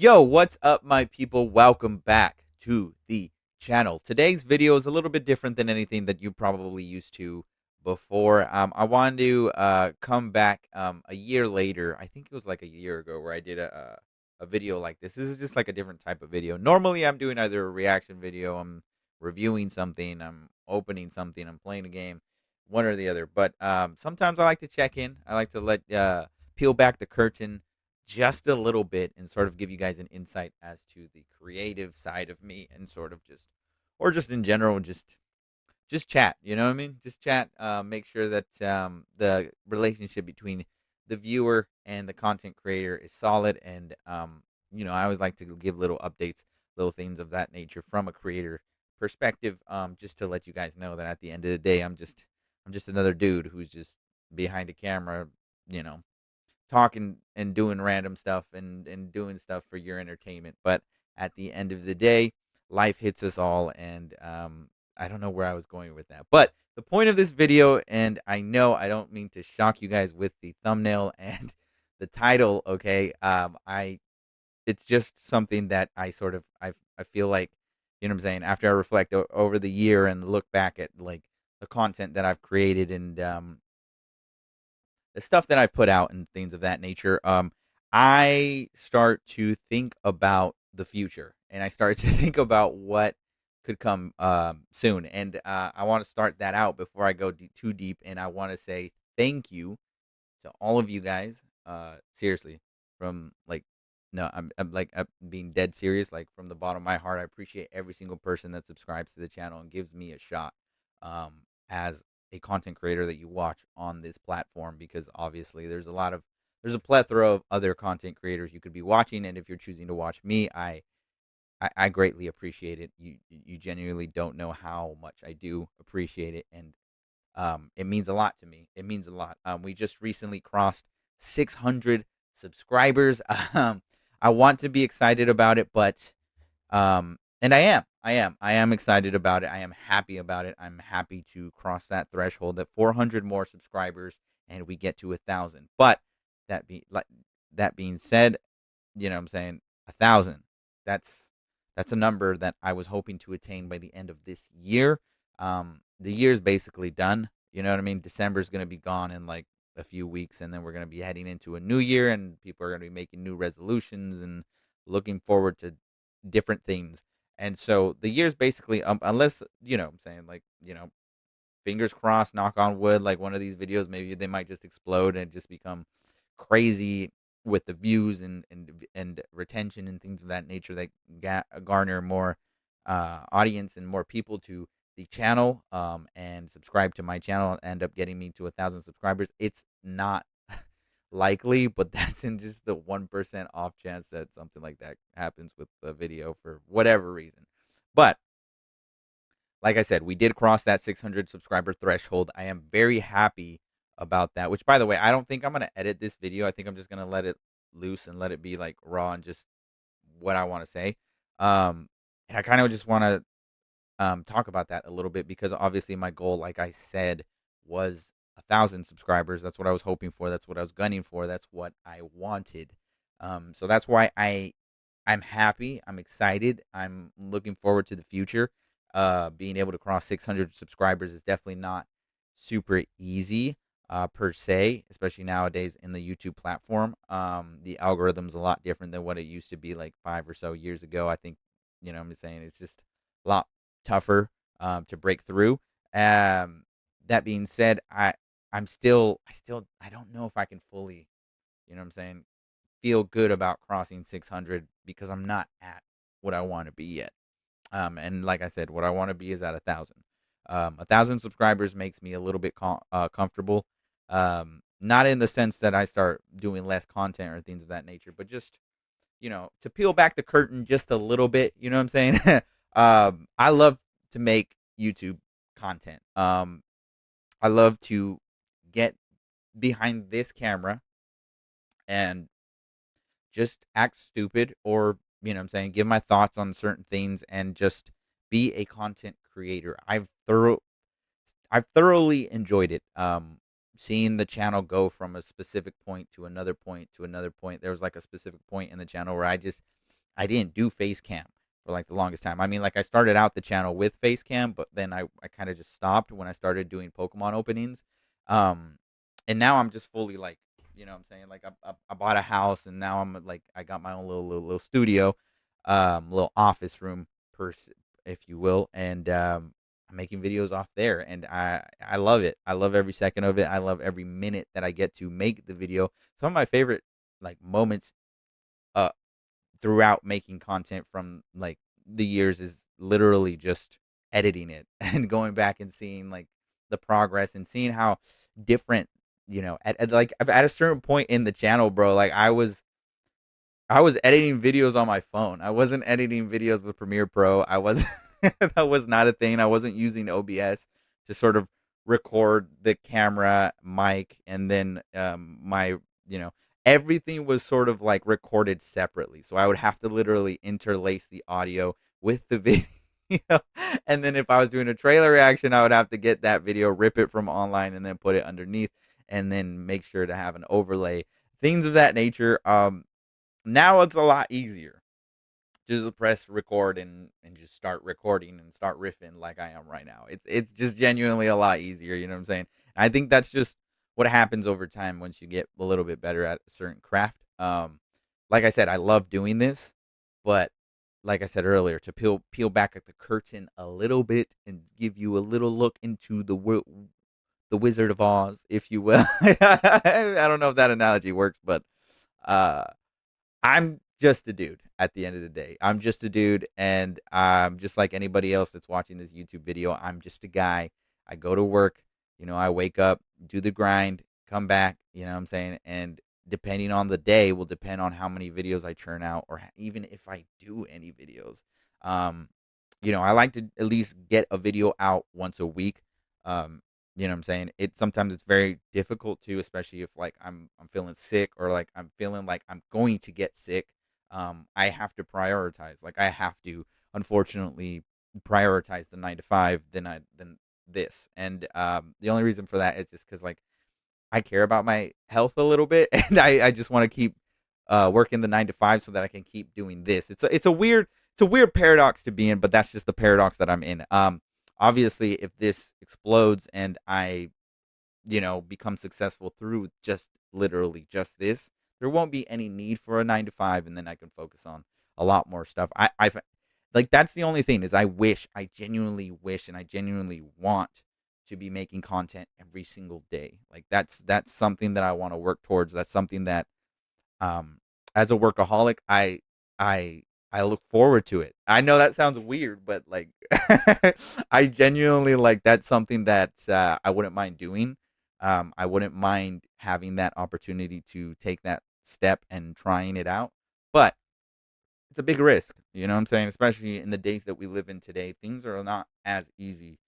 Yo, what's up, my people? Welcome back to the channel. Today's video is a little bit different than anything that you probably used to before. I wanted to come back a year later. I think it was like a year ago where I did a video like this. This is just like a different type of video. Normally, I'm doing either a reaction video, I'm reviewing something, I'm opening something, I'm playing a game, one or the other. But sometimes I like to check in. I like to let peel back the curtain just a little bit and sort of give you guys an insight as to the creative side of me and sort of just or just in general just chat, you know what I mean? Just chat, make sure that the relationship between the viewer and the content creator is solid. And I always like to give little updates, little things of that nature from a creator perspective, just to let you guys know that at the end of the day, I'm just another dude who's just behind a camera, you know, talking and doing random stuff and doing stuff for your entertainment. But at the end of the day, life hits us all, and I don't know where I was going with that. But the point of this video, and I know I don't mean to shock you guys with the thumbnail and the title, okay? I It's just something that I feel like, you know what I'm saying, after I reflect over the year and look back at like the content that I've created and the stuff that I put out and things of that nature, I start to think about the future and I start to think about what could come soon. And I want to start that out before I go too deep. And I want to say thank you to all of you guys. Seriously, from like, no, I'm being dead serious. Like from the bottom of my heart, I appreciate every single person that subscribes to the channel and gives me a shot as a content creator that you watch on this platform. Because obviously, there's a plethora of other content creators you could be watching, and if you're choosing to watch me, I greatly appreciate it. You genuinely don't know how much I do appreciate it, and it means a lot to me. It means a lot. We just recently crossed 600 subscribers. I want to be excited about it, but and I am excited about it. I am happy about it. I'm happy to cross that threshold at 400 more subscribers, and we get to 1,000. But that being said, you know what I'm saying, 1,000. That's that's a number that I was hoping to attain by the end of this year. The year's basically done. You know what I mean? December's gonna be gone in like a few weeks, and then we're gonna be heading into a new year, and people are gonna be making new resolutions and looking forward to different things. And so the year's basically, unless you know what I'm saying, like, fingers crossed, knock on wood, like one of these videos, maybe they might just explode and just become crazy with the views and retention and things of that nature that garner more audience and more people to the channel, and subscribe to my channel and end up getting me to 1,000 subscribers. It's not likely, but that's in just the 1% off chance that something like that happens with the video for whatever reason. But like I said, we did cross that 600 subscriber threshold. I am very happy about that, which, by the way, I don't think I'm going to edit this video. I think I'm just going to let it loose and let it be like raw and just what I want to say. And I kind of just want to talk about that a little bit because obviously my goal, like I said, was 1,000 subscribers. That's what I was hoping for. That's what I was gunning for. That's what I wanted. So that's why I'm happy. I'm excited. I'm looking forward to the future. Being able to cross 600 subscribers is definitely not super easy, per se, especially nowadays in the YouTube platform. The algorithm's a lot different than what it used to be like 5 or so years ago. I think, I'm just saying it's just a lot tougher to break through. That being said, I don't know if I can fully, what I'm saying, feel good about crossing 600 because I'm not at what I want to be yet. And like I said, what I want to be is at 1,000. 1,000 subscribers makes me a little bit comfortable. Not in the sense that I start doing less content or things of that nature, but just, to peel back the curtain just a little bit. You know what I'm saying? I love to make YouTube content. I love to get behind this camera and just act stupid, or what I'm saying, give my thoughts on certain things and just be a content creator. I've thoroughly enjoyed it. Seeing the channel go from a specific point to another point to another point. There was like a specific point in the channel where I just I didn't do face cam for like the longest time. I mean, like I started out the channel with face cam, but then I kind of just stopped when I started doing Pokemon openings. Um, and now I'm just fully like, what I'm saying, like I bought a house, and now I'm like I got my own little studio, little office room if you will, and I'm making videos off there, and I love it. I love every second of it. I love every minute that I get to make the video. Some of my favorite like moments uh throughout making content from like the years is literally just editing it and going back and seeing like the progress and seeing how different, at like at a certain point in the channel, bro, like I was editing videos on my phone. I wasn't editing videos with Premiere Pro. I was that was not a thing. I wasn't using OBS to sort of record the camera, mic, and then my, you know, everything was sort of like recorded separately. So I would have to literally interlace the audio with the video. And then if I was doing a trailer reaction, I would have to get that video, rip it from online, and then put it underneath, and then make sure to have an overlay, things of that nature. Now it's a lot easier. Just press record and just start recording and start riffing like I am right now. It's just genuinely a lot easier, you know what I'm saying? I think that's just what happens over time once you get a little bit better at a certain craft. Like I said, I love doing this, but like I said earlier, to peel back at the curtain a little bit and give you a little look into the Wizard of Oz, if you will. I don't know if that analogy works, but uh I'm just a dude at the end of the day. I'm just a dude, and just like anybody else that's watching this YouTube video. I'm just a guy. I go to work, I wake up, do the grind, come back, you know what I'm saying? And depending on the day will depend on how many videos I churn out, or even if I do any videos. Um, I like to at least get a video out once a week. Um, you know what I'm saying? Sometimes it's very difficult to, especially if like I'm feeling sick, or like I'm feeling like I'm going to get sick. I have to prioritize. Like I have to, unfortunately, prioritize the 9 to 5 than this. And the only reason for that is just because like I care about my health a little bit, and I just want to keep working the 9 to 5 so that I can keep doing this. It's a weird paradox to be in, but that's just the paradox that I'm in. Obviously, if this explodes and I, become successful through just literally just this, there won't be any need for a 9 to 5, and then I can focus on a lot more stuff. Like that's the only thing is I genuinely wish, and I genuinely want to be making content every single day. Like that's something that I want to work towards. That's something that um, as a workaholic, I I look forward to it. I know that sounds weird, but like I genuinely like that's something that I wouldn't mind doing. I wouldn't mind having that opportunity to take that step and trying it out. But it's a big risk, you know what I'm saying? Especially in the days that we live in today, things are not as easy.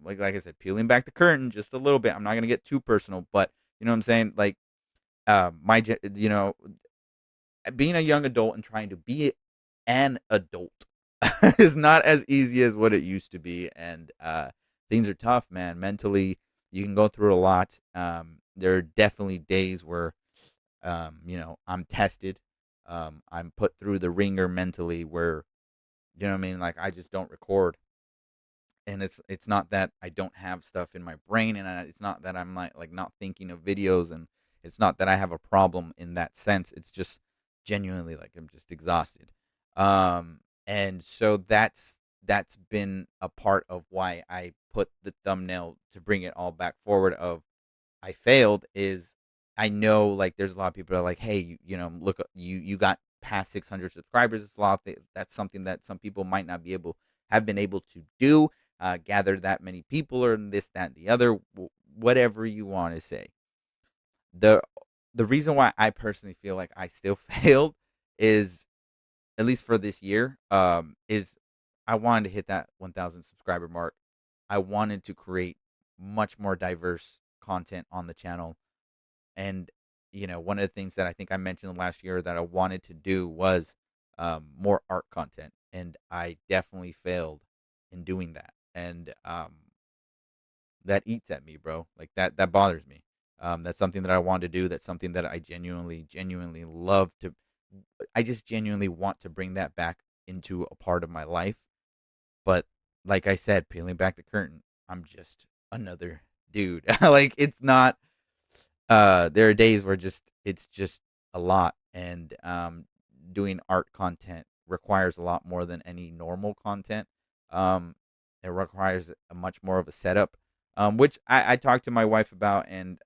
Like I said, peeling back the curtain just a little bit. I'm not gonna get too personal, but you know what I'm saying? Like being a young adult and trying to be an adult is not as easy as what it used to be, and things are tough, man. Mentally, you can go through a lot. There are definitely days where I'm tested. I'm put through the ringer mentally, where you know what I mean. Like I just don't record, and it's not that I don't have stuff in my brain, and it's not that I'm like not thinking of videos, and it's not that I have a problem in that sense. It's just genuinely like I'm just exhausted. And so that's been a part of why I put the thumbnail to bring it all back forward of I failed. Is I know like there's a lot of people that are like, hey, look, you got past 600 subscribers. It's a lot. That's something that some people might not be able have been able to do. Gather that many people, or this, that, and the other, whatever you want to say. the The reason why I personally feel like I still failed is, at least for this year, is I wanted to hit that 1,000 subscriber mark. I wanted to create much more diverse content on the channel. And, one of the things that I think I mentioned last year that I wanted to do was more art content. And I definitely failed in doing that. And that eats at me, bro. Like that bothers me. That's something that I want to do. That's something that I genuinely, genuinely love to. I just genuinely want to bring that back into a part of my life. But like I said, peeling back the curtain, I'm just another dude. Like it's not there are days where just it's just a lot, and doing art content requires a lot more than any normal content. Um it requires a much more of a setup, which I talked to my wife about, and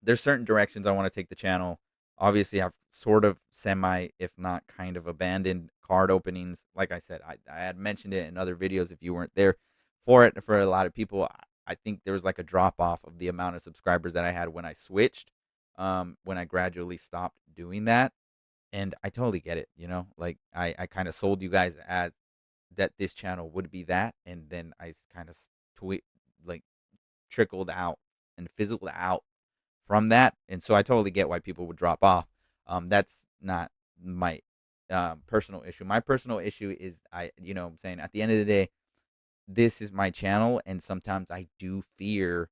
there's certain directions I want to take the channel. Obviously, I've sort of semi, if not kind of, abandoned card openings. Like I said, I had mentioned it in other videos. If you weren't there for it, for a lot of people, I think there was like a drop off of the amount of subscribers that I had when I switched, when I gradually stopped doing that. And I totally get it. Like I kind of sold you guys as that this channel would be that, and then I kind of tweet like trickled out and fizzled out from that, and so I totally get why people would drop off. That's not my personal issue. My personal issue is I'm saying at the end of the day, this is my channel, and sometimes I do fear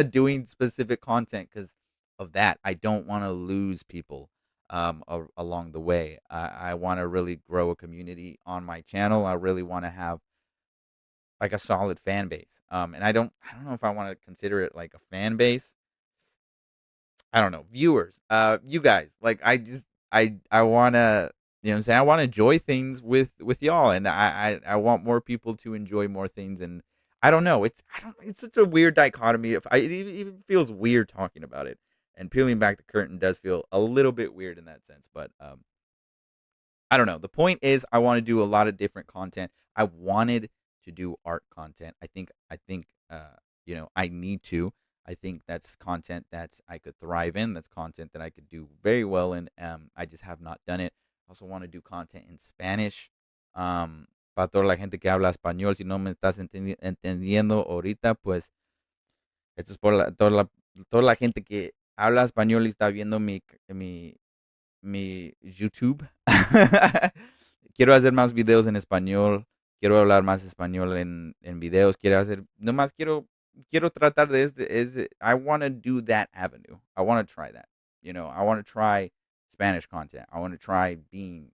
doing specific content because of that. I don't want to lose people along the way. I want to really grow a community on my channel. I really want to have like a solid fan base. And I don't know if I want to consider it like a fan base. I don't know, viewers, you guys. Like I wanna, what I'm saying, I wanna enjoy things with y'all, and I want more people to enjoy more things, and I don't know, it's such a weird dichotomy. If it even feels weird talking about it, and peeling back the curtain does feel a little bit weird in that sense, but I don't know. The point is I want to do a lot of different content. I wanted to do art content. I think I need to. I think that's content that I could thrive in. That's content that I could do very well in. I just have not done it. I also want to do content in Spanish. Para toda la gente que habla español, si no me estás entendiendo ahorita, pues esto es por toda la gente que habla español y está viendo mi YouTube. Quiero hacer más videos en español. Quiero hablar más español en videos. Nomás quiero tratar de I want to do that avenue. I want to try that. I want to try Spanish content. I want to try being,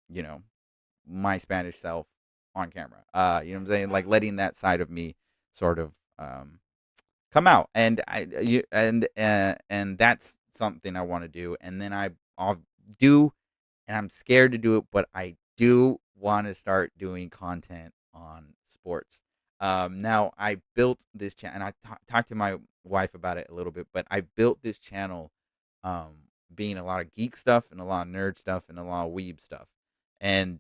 you know, my Spanish self on camera. You know what I'm saying? Like letting that side of me sort of come out, and and that's something I want to do. And then I'll do, and I'm scared to do it, but I do want to start doing content on sports. Now I built this channel, and talked to my wife about it a little bit, but I built this channel, being a lot of geek stuff and a lot of nerd stuff and a lot of weeb stuff. And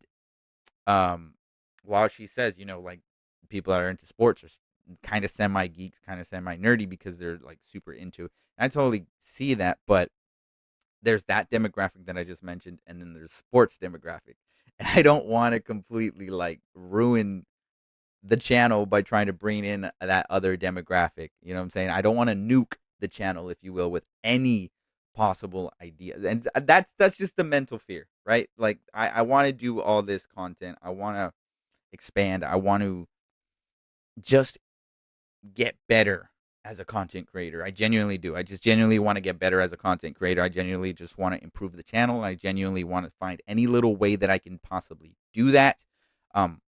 um, while she says, like people that are into sports are kind of semi geeks, kind of semi nerdy because they're like super into it. And I totally see that, but there's that demographic that I just mentioned, and then there's sports demographic. And I don't want to completely like ruin the channel by trying to bring in that other demographic. You know what I'm saying? I don't want to nuke the channel, if you will, with any possible idea. And that's just the mental fear, right? Like I want to do all this content. I want to expand. I want to just get better as a content creator. I genuinely do. I just genuinely want to get better as a content creator. I genuinely just want to improve the channel. I genuinely want to find any little way that I can possibly do that. Um,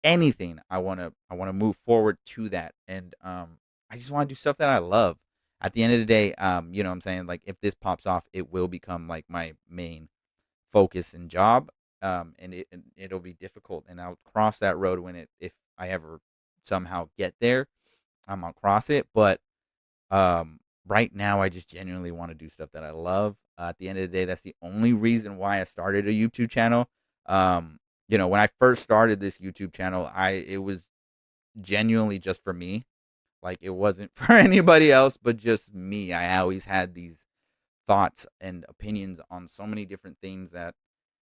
Anything I want to move forward to that, and I just want to do stuff that I love. At the end of the day, what I'm saying, like if this pops off, it will become like my main focus and job. And it'll be difficult, and I'll cross that road when it if I ever somehow get there. I'll cross it, but right now I just genuinely want to do stuff that I love. At the end of the day, that's the only reason why I started a YouTube channel. When I first started this YouTube channel, it was genuinely just for me. Like it wasn't for anybody else, but just me. I always had these thoughts and opinions on so many different things that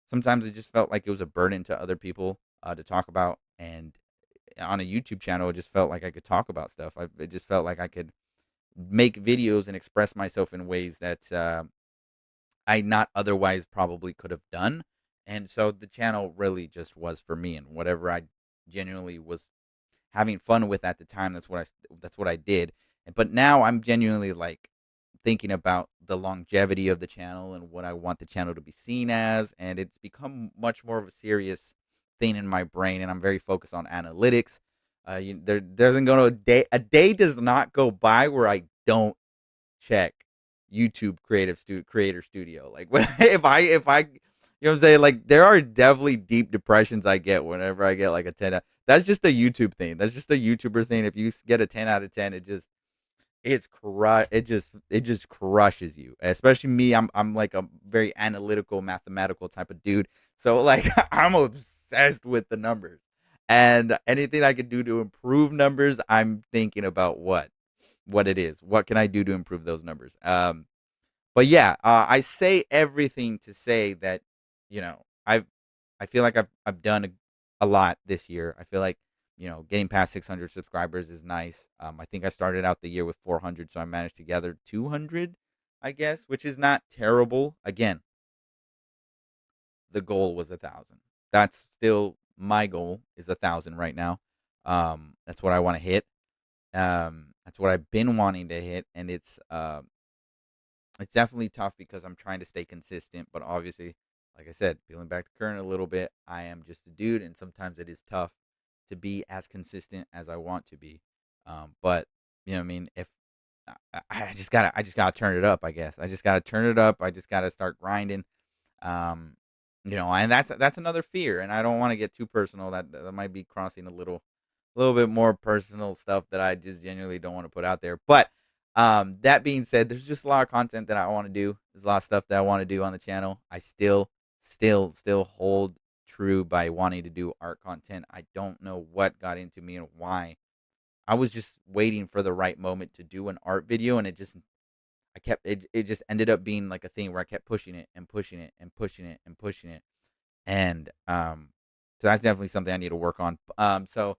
sometimes it just felt like it was a burden to other people to talk about. And on a YouTube channel, it just felt like I could talk about stuff. It just felt like I could make videos and express myself in ways that I not otherwise probably could have done. And so the channel really just was for me, and whatever I genuinely was having fun with at the time, that's what I did. But now I'm genuinely like thinking about the longevity of the channel and what I want the channel to be seen as, and it's become much more of a serious thing in my brain, and I'm very focused on analytics. There doesn't go a day does not go by where I don't check YouTube Creator Studio. Like when if I you know what I'm saying? Like there are definitely deep depressions I get whenever I get like a 10 out. That's just a YouTube thing. That's just a YouTuber thing. If you get a 10 out of 10, it just crushes you. Especially me. I'm like a very analytical, mathematical type of dude. So like I'm obsessed with the numbers. And anything I can do to improve numbers, I'm thinking about what it is. What can I do to improve those numbers? But yeah, I say everything to say that I feel like I've done a lot this year. I feel like getting past 600 subscribers is nice. I think I started out the year with 400, so I managed to gather 200, I guess, which is not terrible. Again, the goal was 1,000. That's still my goal is 1,000 right now. That's what I want to hit. That's what I've been wanting to hit, and it's definitely tough because I'm trying to stay consistent, but obviously, like I said, peeling back the curtain a little bit, I am just a dude, and sometimes it is tough to be as consistent as I want to be. But you know, what I mean, if I just gotta turn it up. I guess I just gotta turn it up. I just gotta start grinding. Um, and that's another fear, and I don't want to get too personal. That might be crossing a little bit more personal stuff that I just genuinely don't want to put out there. But that being said, there's just a lot of content that I want to do. There's a lot of stuff that I want to do on the channel. I still hold true by wanting to do art content. I don't know what got into me and why. I was just waiting for the right moment to do an art video, and it just ended up being like a thing where I kept pushing it and pushing it and pushing it and pushing it. And so that's definitely something I need to work on. So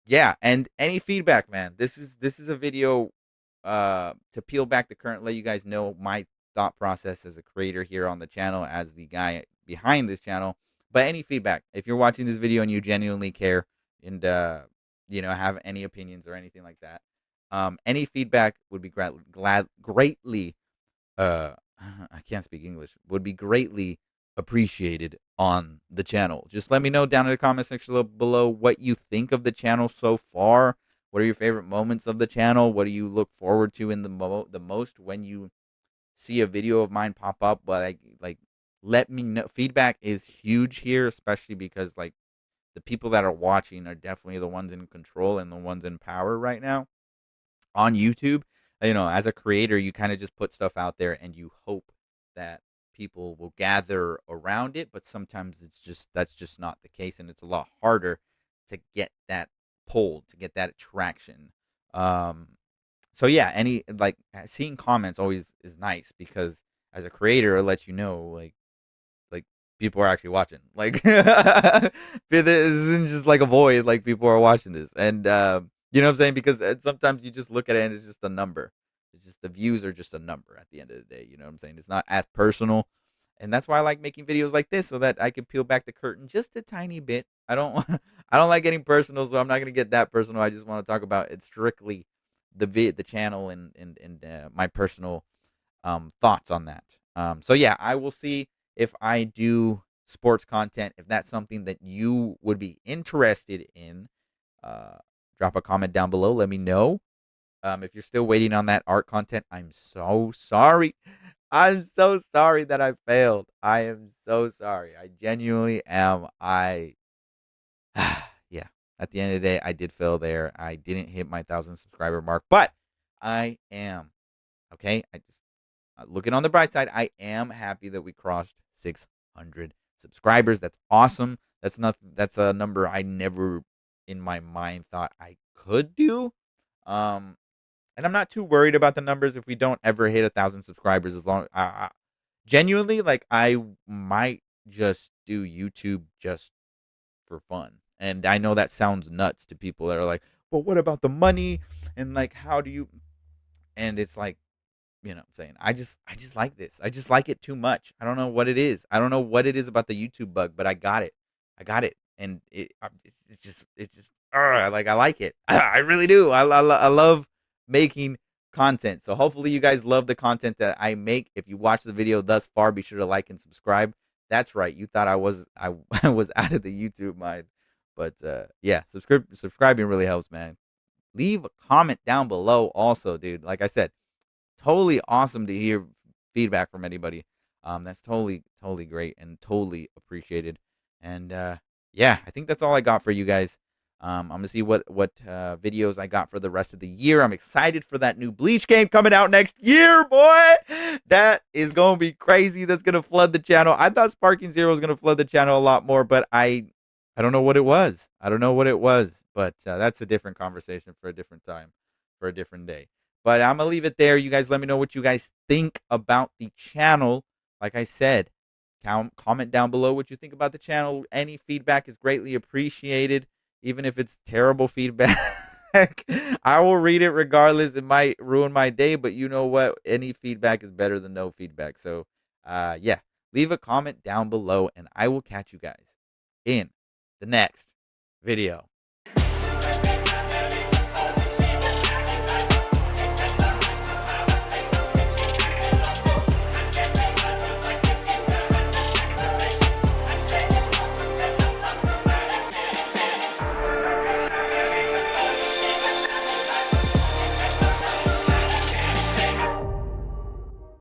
yeah, and any feedback, man. This is a video to peel back the curtain, let you guys know my thought process as a creator here on the channel, as the guy behind this channel. But any feedback, if you're watching this video and you genuinely care and have any opinions or anything like that, any feedback would be greatly I can't speak English, would be greatly appreciated on the channel. Just let me know down in the comment section below what you think of the channel so far. What are your favorite moments of the channel? What do you look forward to in the most when you see a video of mine pop up? But like let me know. Feedback is huge here, especially because like the people that are watching are definitely the ones in control and the ones in power right now on YouTube. As a creator, you kind of just put stuff out there and you hope that people will gather around it, but sometimes that's just not the case, and it's a lot harder to get that pull, to get that attraction. Um so yeah, any like seeing comments always is nice because as a creator it lets you know like people are actually watching. Like this isn't just like a void. Like people are watching this, and you know what I'm saying? Because sometimes you just look at it and it's just a number. It's just the views are just a number at the end of the day. You know what I'm saying? It's not as personal, and that's why I like making videos like this so that I can peel back the curtain just a tiny bit. I don't I don't like getting personal, so I'm not gonna get that personal. I just want to talk about it strictly the channel and my personal thoughts on that. So yeah, I will see if I do sports content. If that's something that you would be interested in, uh, drop a comment down below. Let me know. If you're still waiting on that art content, I'm so sorry. I'm so sorry that I failed. I am so sorry. I genuinely am. Yeah. At the end of the day, I did fail there. I didn't hit my 1,000 subscriber mark, but I am okay. Looking on the bright side, I am happy that we crossed 600 subscribers. That's awesome. That's a number I never in my mind thought I could do. Um, and I'm not too worried about the numbers if we don't ever hit 1,000 subscribers. As long, genuinely, like I might just do YouTube just for fun. And I know that sounds nuts to people that are like, "Well, what about the money?" And like, how do you? And it's like, what I'm saying? I just like this. I just like it too much. I don't know what it is. I don't know what it is about the YouTube bug, but I got it. I got it. And it's just like I like it. I really do. I love making content. So hopefully you guys love the content that I make. If you watch the video thus far, be sure to like and subscribe. That's right. You thought I was out of the YouTube mind. But yeah, subscribing really helps, man. Leave a comment down below also, dude. Like I said, totally awesome to hear feedback from anybody. That's totally great and totally appreciated. And yeah, I think that's all I got for you guys. I'm gonna see what videos I got for the rest of the year. I'm excited for that new Bleach game coming out next year, boy. That is gonna be crazy. That's gonna flood the channel. I thought Sparking Zero was gonna flood the channel a lot more, but I don't know what it was. I don't know what it was, but that's a different conversation for a different time, for a different day. But I'm gonna leave it there. You guys, let me know what you guys think about the channel. Like I said, comment down below what you think about the channel. Any feedback is greatly appreciated, even if it's terrible feedback. I will read it regardless. It might ruin my day, but you know what? Any feedback is better than no feedback. So, yeah, leave a comment down below, and I will catch you guys in the next video.